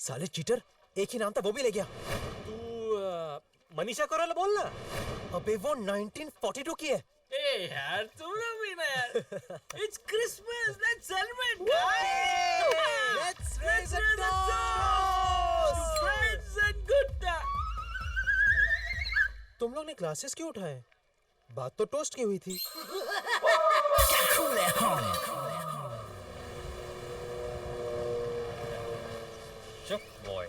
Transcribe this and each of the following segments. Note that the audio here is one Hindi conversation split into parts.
साले चीटर, एक ही नाम था वो भी ले गया। तू मनीषा कोइराला बोल ना। अबे वो 1942 की है। ए यार तुम लोग भी ना यार। It's Christmas, let's celebrate. Let's raise a toast to friends and good times. तुम लोग ने ग्लासेस क्यों उठाए? बात तो टोस्ट की हुई थी। चुप boy.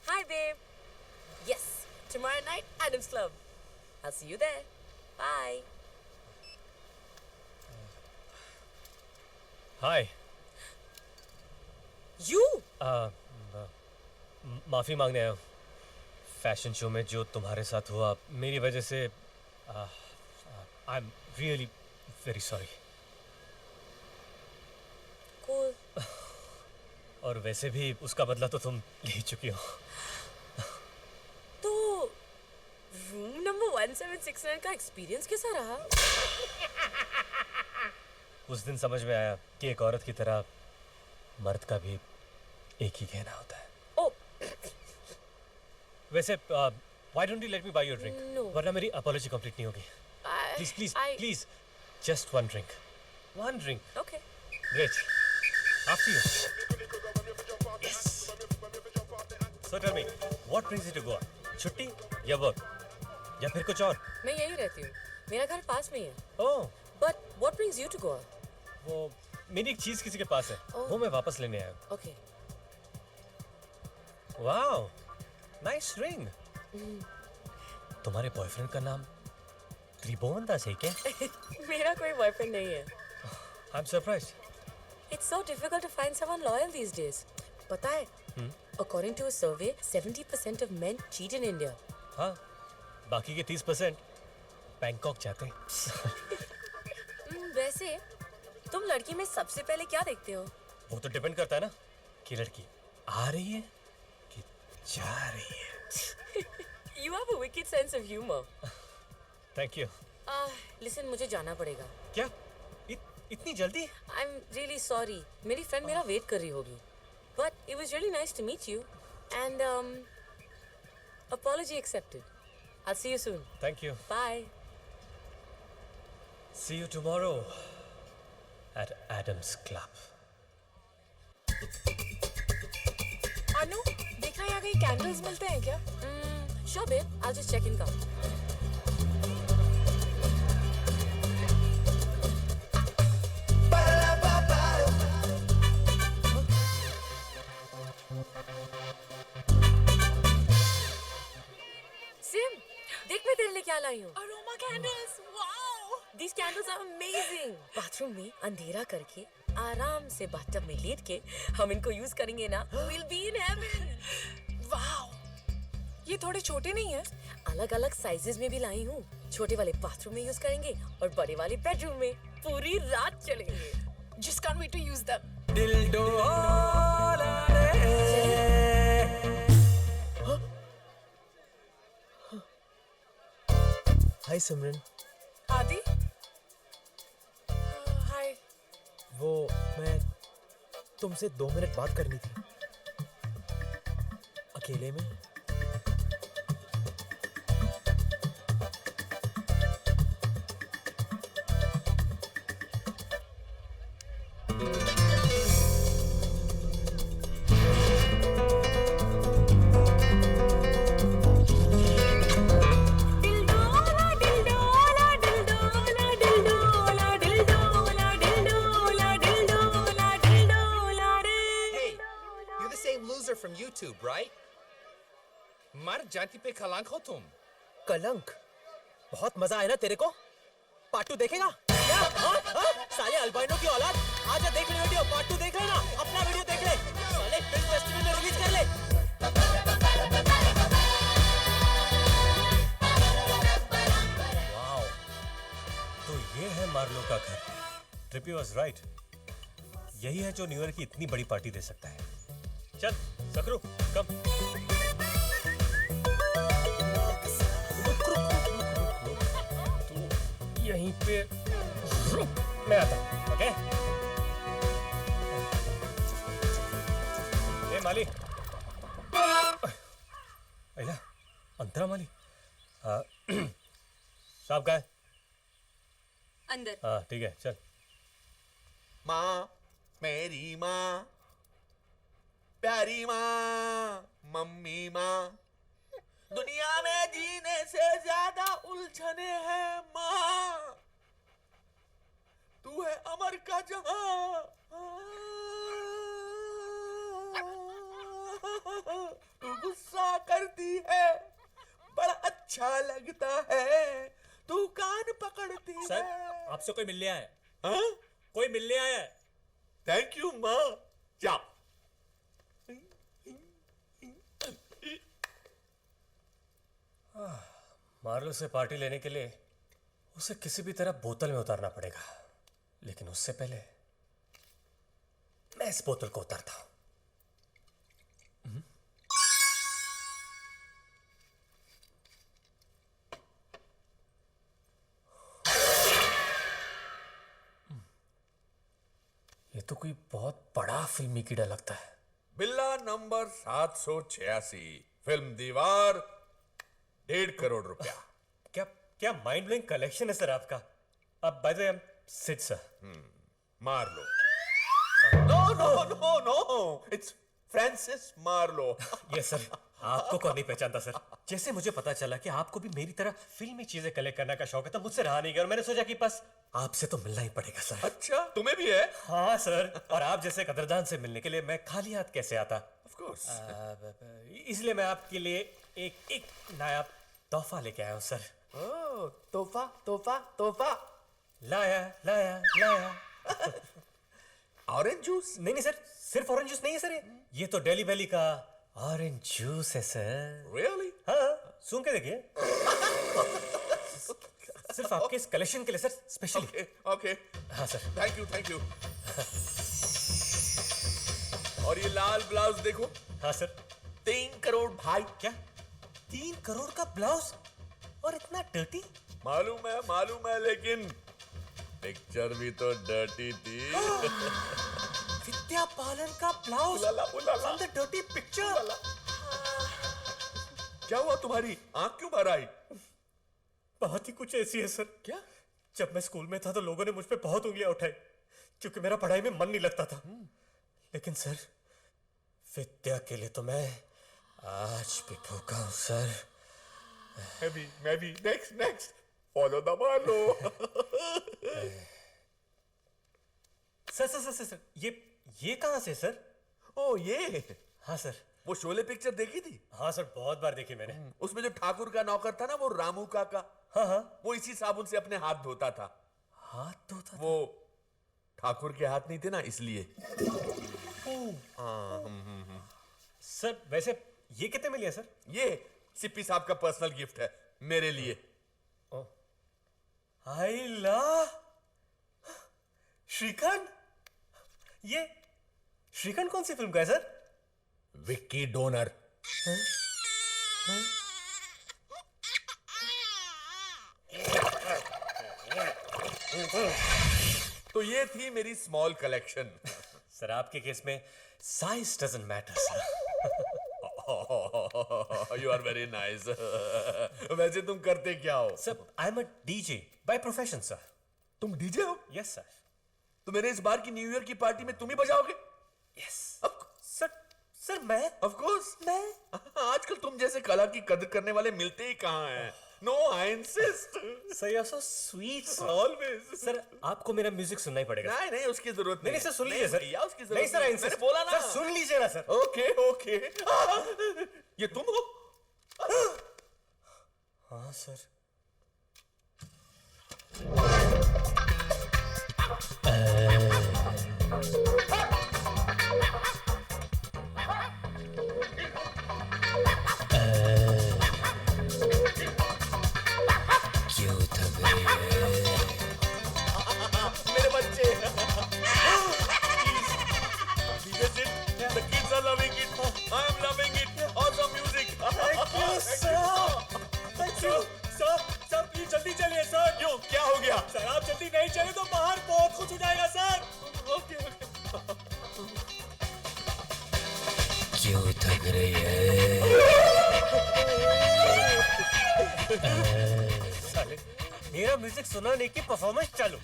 Hi, babe. Yes, tomorrow night, Adam's Club. I'll see you there. Bye. Hi. You? माफी मांगने आया हूँ। फैशन शो में जो तुम्हारे साथ हुआ मेरी वजह से I am really very sorry. Cool. और वैसे भी उसका बदला तो तुम ले ही चुकी हो। तो रूम नंबर 1769 का एक्सपीरियंस कैसा रहा? उस दिन समझ में आया कि एक औरत की तरह मर्द का भी एक ही कहना होता है। Oh. वैसे why don't you let me buy you a drink? No. वरना मेरी apology complete नहीं होगी। Please, just one drink. One drink. Okay. Great. After you. Yes. So tell me, what brings you to Goa? छुट्टी या वर्क या फिर कुछ और? मैं यहीं रहती हूँ। मेरा घर पास में ही है। Oh, But what brings you to Goa? वो मेरी एक चीज किसी के पास है। Oh. वो मैं वापस लेने आया हूँ। Okay. Wow, nice ring. तुम्हारे बॉयफ्रेंड का नाम त्रिभुवन दास है क्या? मेरा कोई बॉयफ्रेंड नहीं है। I'm surprised. It's so difficult to find someone loyal these days. पता है? According to a survey, 70% of men cheat in India. हाँ, बाकी के 30% बैंकॉक जाते हैं। वैसे तुम लड़की में सबसे पहले क्या देखते हो? वो तो डिपेंड करता है ना कि लड़की आ रही है कि जा रही है। You have a wicked sense of humor. Thank you. Listen, मुझे जाना पड़ेगा। क्या? इतनी जल्दी? I'm really sorry. मेरी फ्रेंड मेरा वेट कर रही होगी। But it was really nice to meet you. And apology accepted. I'll see you soon. Thank you. Bye. See you tomorrow at Adam's Club. अनु, देखा यहाँ कहीं कैंडल्स मिलते हैं क्या? Sure, babe. I'll just check in का। सिम, देख मैं तेरे लिए क्या लाई हूँ। Aroma candles, wow! These candles are amazing. Bathroom में अंधेरा करके आराम से बाथटब में लेट के हम इनको यूज करेंगे ना, we'll be in heaven. Wow! ये थोड़े छोटे नहीं हैं? अलग अलग साइजेस में भी लाई हूँ। छोटे वाले बाथरूम में यूज करेंगे और बड़े वाले बेडरूम में पूरी रात चलेंगे। Just can't wait to use them. हाय सिमरन। आदि? हाय। वो मैं तुमसे 2 मिनट बात करनी थी अकेले में। from YouTube, right? मर जाति पे कलंक हो तुम. कलंक? बहुत मजा आया ना तेरे को? पार्ट 2 देखेगा क्या? साले अल्बाइनो की औलाद, आजा देख ले वीडियो, पार्ट 2 देख लेना, अपना वीडियो देख ले, साले फिल्म फेस्टिवल में रिलीज कर ले. वाओ, तो ये है मार्लो का घर. Trippy was right. यही है जो न्यू ईयर की इतनी बड़ी पार्टी दे सकता है. चल सकरू, कम. तू यहीं पे रुक, मैं आता हूं. ओके? ए माली. अला, अंतरा माली. साहब का है? अंदर. हाँ ठीक है, चल. माँ, मेरी माँ, प्यारी माँ, मम्मी माँ, दुनिया में जीने से ज्यादा उलझने हैं माँ, तू है अमर का जहां, तू गुस्सा करती है, बड़ा अच्छा लगता है, तू कान पकड़ती है. सर, आपसे कोई मिलने आया है. हाँ? कोई मिलने आया है. थैंक यू माँ. जा. मार्लो से पार्टी लेने के लिए उसे किसी भी तरह बोतल में उतारना पड़ेगा. लेकिन उससे पहले मैं इस बोतल को उतारता हूं. ये तो कोई बहुत बड़ा फिल्मी कीड़ा लगता है. बिल्ला नंबर 786, फिल्म दीवार, 1.5 करोड़ रुपया. क्या क्या माइंड ब्लोइंग कलेक्शन है सर आपका. अब by the way I am Sid sir. Marlo. No no no no, it's Francis Marlo. Yes sir. आपको कौन नहीं पहचानता सर. जैसे मुझे पता चला कि आपको भी मेरी तरह फिल्मी चीजें कलेक्ट करने का शौक है, तो मुझसे रहा नहीं गया और मैंने सोचा कि बस आपसे तो मिलना ही पड़ेगा सर. अच्छा, तुम्हें भी है? हाँ सर. और आप जैसे कदरदान से मिलने के लिए मैं खाली हाथ कैसे आता. Of course. इसलिए मैं आपके लिए एक नायाब तोहफा लेके आया हूँ सर. ओह, तोहफा तोहफा तोहफा. लाया लाया लाया. Orange juice? नहीं नहीं सर, सिर्फ ऑरेंज जूस नहीं है सर. ये तो डेली वैली का ऑरेंज जूस है सर. रियली? हाँ, सुन के देखिए. सिर्फ आपके इस कलेक्शन के लिए सर, स्पेशली. Okay okay. हाँ sir. Thank you thank you. और ये लाल ब्लाउज देखो. हाँ सर. 3 करोड़ भाई. क्या 3 करोड़ का ब्लाउज और इतना डर्टी. मालूम है, लेकिन पिक्चर भी तो डर्टी थी. विद्या बालन का blouse उलाला, उलाला. on the dirty picture. क्या हुआ तुम्हारी आंख क्यों भर आई? बात ही कुछ ऐसी है सर. क्या? जब मैं स्कूल में था तो लोगों ने मुझ पे बहुत उंगलियां उठाई क्योंकि मेरा पढ़ाई में मन नहीं लगता था. लेकिन सर, विद्या के लिए तो मैं आज भी भूखा हूं सर. मैं भी. Next follow the Marlo. Sir ये कहां से सर. ओ ये. हाँ सर. वो शोले पिक्चर देखी थी? हाँ सर, बहुत बार देखी मैंने. उसमें जो ठाकुर का नौकर था ना, वो रामू काका, हाँ. वो इसी साबुन से अपने हाथ धोता था. हाथ धोता. वो ठाकुर के हाथ नहीं थे ना, इसलिए. सर वैसे ये कितने में लिया सर. ये सिप्पी साहब का पर्सनल गिफ्ट है मेरे लिए. आई ला श्रीकांत. ये श्रीकांत कौन सी फिल्म का है सर. विक्की डोनर. तो ये थी मेरी स्मॉल कलेक्शन. सर आपके केस में size doesn't matter sir. You are very nice. वैसे तुम करते क्या हो? Sir I am a DJ by profession sir. तुम डीजे हो? Yes sir. तो मेरे इस बार की न्यू ईयर की पार्टी में तुम ही बजाओगे? यस सर मैं ऑफ कोर्स. मैं आजकल तुम जैसे कला की कदर करने वाले मिलते ही कहाँ हैं. No, I insist. Sir you are so sweet sir. Always. Sir आपको मेरा म्यूजिक सुनना ही पड़ेगा। नहीं नहीं उसकी जरूरत नहीं सर सुन लीजिए सर। भैया उसकी जरूरत नहीं सर नहीं। insist। मैंने बोला ना। सर सुन लीजिए ना सर। Okay okay. ये तुम हो? हाँ सर। मेरे बच्चे। This is it. The kids are loving it. I am loving it. Awesome music. Thank you sir। Thank you sir. Sir please जल्दी चलिए सर। क्यों क्या हो गया? सर आप जल्दी नहीं चले तो बाहर बहुत कुछ हो जाएगा सर। Okay okay. क्यों थक रही है? साले मेरा म्यूजिक सुनाने की परफॉर्मेंस चालू।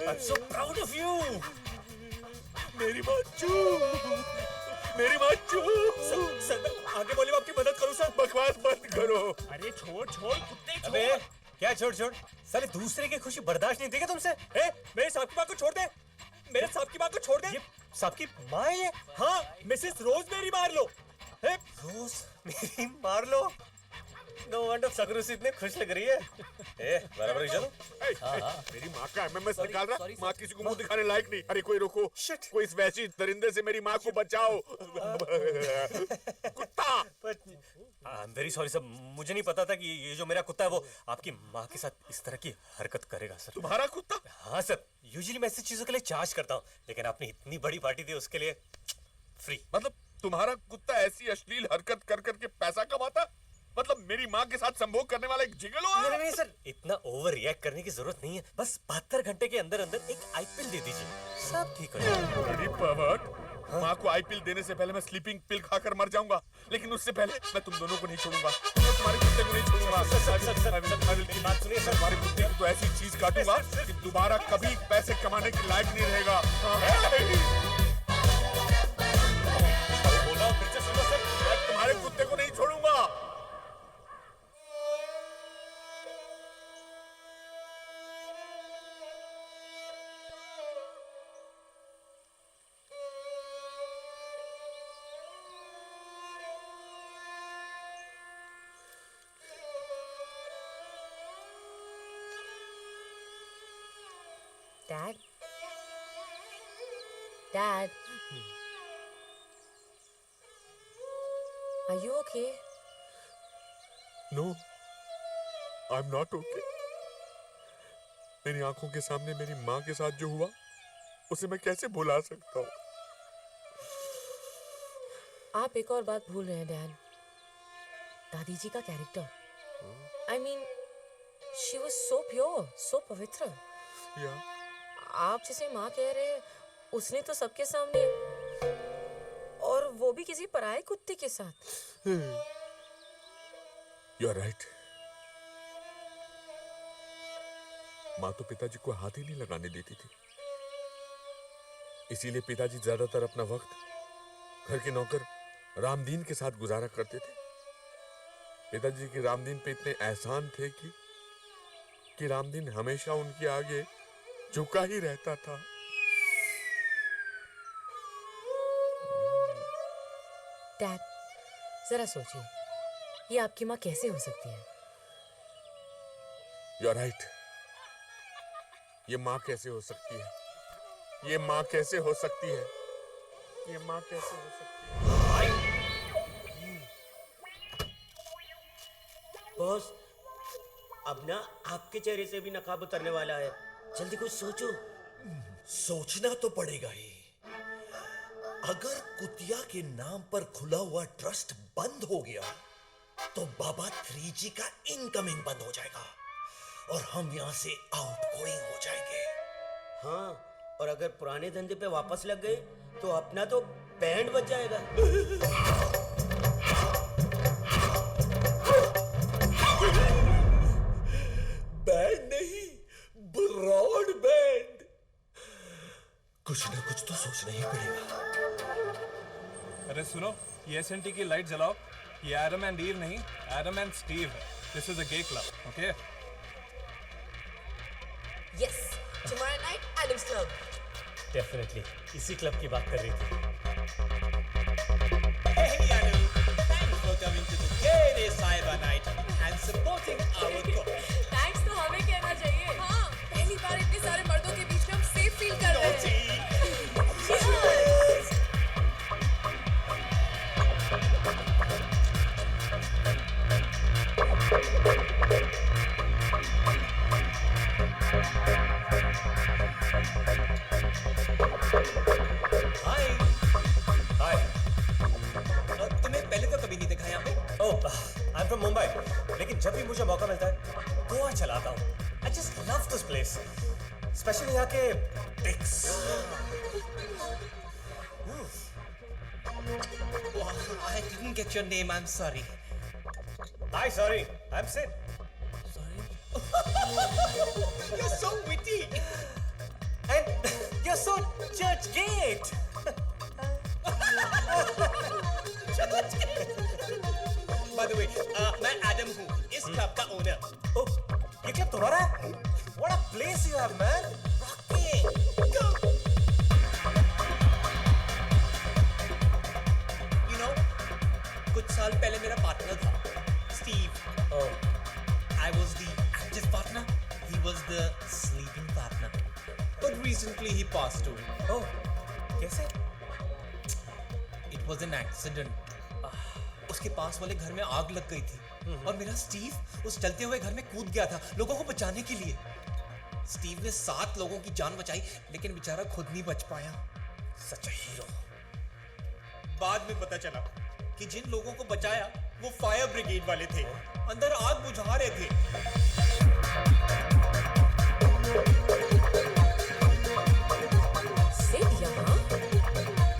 I'm so proud of you। मेरी बच्चू। मेरी बच्चू। सर मैं आगे बोले आपकी मदद करूं सर। बकवास बंद करो। अरे छोड़ छोड़ कुत्ते अबे छोड़। क्या छोड़ छोड़? साले दूसरे की खुशी बर्दाश्त नहीं देगा तुमसे? मेरे साहब की बात को छोड़ दे। मेरे साहब की बात को छोड़ दे। ये साहब की माँ है ये? हाँ मिसेस रोज मेरी मार लो। रोज मेरी मार लो। नो वंडर सकरू से इतने खुश लग रही है। बराबर चलो। मेरी माँ का एमएमएस निकाल रहा। माँ किसी को मुंह दिखाने लायक नहीं। अरे कोई रोको। Shit। कोई इस वैसी दरिंदे से मेरी माँ को बचाओ। कुत्ता। I am very sorry sir. मुझे नहीं पता था कि ये जो मेरा कुत्ता है वो आपकी माँ के साथ इस तरह की हरकत करेगा सर। तुम्हारा कुत्ता? हाँ सर यूजुअली मैं ऐसी चीजों के लिए चार्ज करता हूँ लेकिन आपने इतनी बड़ी पार्टी दी उसके लिए फ्री। मतलब तुम्हारा कुत्ता ऐसी अश्लील हरकत कर करके पैसा कमाता? मतलब मेरी माँ के साथ संभोग करने वाला एक जिगलो है? नहीं नहीं सर इतना ओवर रिएक्ट करने की जरूरत नहीं है। बस 72 घंटे के अंदर अंदर एक आईपीएल दे दीजिए सब ठीक हो जाएगा। बड़ी pervert। माँ को आईपीएल देने से पहले मैं स्लीपिंग पिल खाकर मर जाऊंगा लेकिन उससे पहले मैं तुम दोनों को नहीं छोड़ूंगा। मैं तुम्हारे कुत्ते को नहीं छोड़ूंगा। बात सुनिए सर। तुम्हारे कुत्ते को तो ऐसी चीज काटूंगा कि दोबारा कभी पैसे कमाने के लायक नहीं रहेगा। बोला फिर से सुनो सर। मैं तुम्हारे कुत्ते को नहीं छोड़ूंगा। Dad? Dad? Are you okay? No, I'm not okay. मेरी आंखों के सामने मेरी माँ के साथ जो हुआ उसे मैं कैसे भुला सकता हूँ? आप एक और बात भूल रहे हैं डैड। दादी जी का character. I mean, she was so pure, so पवित्र। या आप जिसे माँ कह रहे हैं उसने तो सबके सामने और वो भी किसी पराये कुत्ते के साथ। You are right. माँ तो पिताजी को हाथ ही नहीं लगाने देती थी। इसीलिए पिताजी ज्यादातर अपना वक्त घर के नौकर रामदीन के साथ गुजारा करते थे। पिताजी के रामदीन पे इतने एहसान थे कि रामदीन हमेशा उनके आगे झुका ही रहता था। डैड जरा सोचिए ये आपकी माँ कैसे हो सकती है? You are right. ये माँ कैसे हो सकती है? ये माँ कैसे हो सकती है? ये माँ कैसे हो सकती है? बॉस अब ना आपके चेहरे से भी नकाब उतरने वाला है। जल्दी कुछ सोचो। सोचना तो पड़ेगा ही। अगर कुतिया के नाम पर खुला हुआ ट्रस्ट बंद हो गया तो बाबा 3G का इनकमिंग बंद हो जाएगा और हम यहां से आउटगोइंग हो जाएंगे। हाँ और अगर पुराने धंधे पे वापस लग गए तो अपना तो बैंड बच जाएगा। बैंड नहीं, ब्रॉडबैंड। कुछ ना कुछ तो सोचना ही पड़ेगा। अरे सुनो ये SNT की लाइट जलाओ। ये एडम एंड ईव नहीं एडम एंड स्टीव है। This is a gay club, okay? Yes, tomorrow night, Adam's Club. Definitely इसी क्लब की बात कर रही थी. Hey, Anu. Thanks for coming to the gay cyber night and supporting our cause. Thanks तो हमें कहना चाहिए. हाँ, पहली बार इतने सारे मर्दों के बीच में हम सेफ फील कर रहे हैं. Cheers. हाय हाय. तुम्हें पहले तो कभी नहीं देखा यहाँ पे. ओह, आई एम फ्रॉम मुंबई. लेकिन जब भी मुझे मौका मिलता है गोवा चला आता हूँ. I just love this place, specially यहाँ के pics. Oh, I didn't get your name. I'm sorry. Hi, sorry, I'm Sid. You're so witty. And you're so church gate. By the way, मैं एडम हूँ, इस क्लब का ओनर. Oh, ये क्लब तुम्हारा है? What a place you have, man. Rocking. Go. You know, कुछ साल पहले मेरा पार्टनर था, Steve. Oh, I was the active partner. He was the sleeping partner. But recently he passed away. oh, कैसे? It was an accident. उसके पास वाले घर में आग लग गई थी और मेरा स्टीव उस जलते हुए घर में कूद गया था लोगों को बचाने के लिए. स्टीव ने 7 लोगों की जान बचाई लेकिन बेचारा खुद नहीं बच पाया. Such a hero. बाद में पता चला कि जिन लोगों को बचाया वो फायर ब्रिगेड वाले थे. अंदर आग बुझा रहे थे.